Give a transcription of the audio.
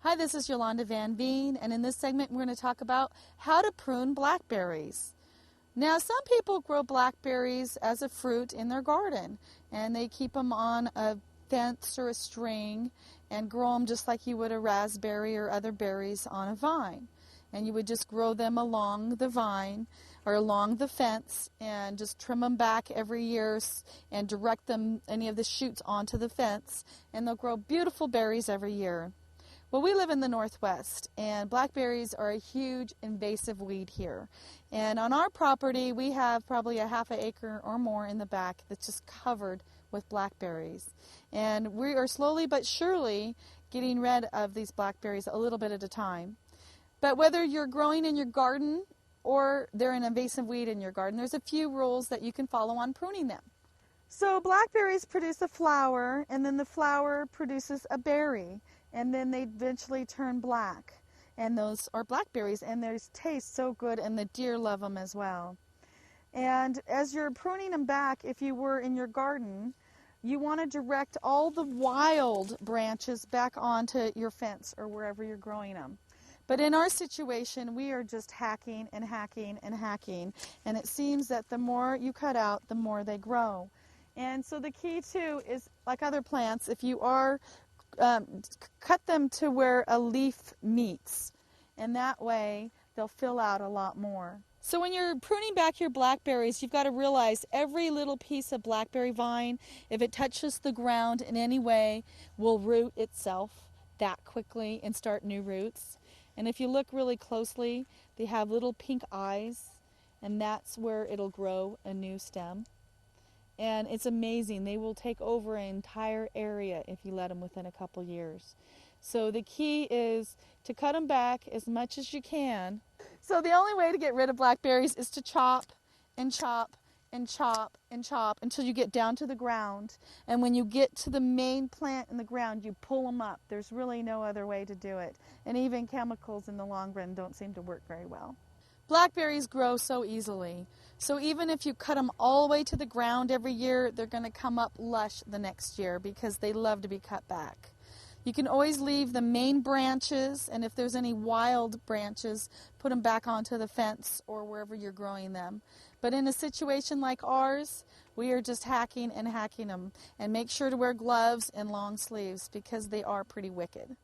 Hi, this is Yolanda Van Veen, and in this segment we're going to talk about how to prune blackberries. Now, some people grow blackberries as a fruit in their garden, and they keep them on a fence or a string and grow them just like you would a raspberry or other berries on a vine. And you would just grow them along the vine or along the fence and just trim them back every year and direct them, any of the shoots, onto the fence, and they'll grow beautiful berries every year. Well, we live in the Northwest, and blackberries are a huge invasive weed here. And on our property, we have probably a half an acre or more in the back that's just covered with blackberries. And we are slowly but surely getting rid of these blackberries a little bit at a time. But whether you're growing in your garden or they're an invasive weed in your garden, there's a few rules that you can follow on pruning them. So blackberries produce a flower, and then the flower produces a berry, and then they eventually turn black. And those are blackberries, and they taste so good, and the deer love them as well. And as you're pruning them back, if you were in your garden, you want to direct all the wild branches back onto your fence or wherever you're growing them. But in our situation, we are just hacking and hacking and hacking, and it seems that the more you cut out, the more they grow. And so the key, too, is like other plants, if you are, cut them to where a leaf meets, and that way they'll fill out a lot more. So when you're pruning back your blackberries, you've got to realize every little piece of blackberry vine, if it touches the ground in any way, will root itself that quickly and start new roots. And if you look really closely, they have little pink eyes, and that's where it'll grow a new stem. And it's amazing. They will take over an entire area if you let them within a couple years. So the key is to cut them back as much as you can. So the only way to get rid of blackberries is to chop and chop and chop and chop until you get down to the ground. And when you get to the main plant in the ground, you pull them up. There's really no other way to do it. And even chemicals in the long run don't seem to work very well. Blackberries grow so easily, so even if you cut them all the way to the ground every year, they're going to come up lush the next year because they love to be cut back. You can always leave the main branches, and if there's any wild branches, put them back onto the fence or wherever you're growing them. But in a situation like ours, we are just hacking and hacking them. And make sure to wear gloves and long sleeves because they are pretty wicked.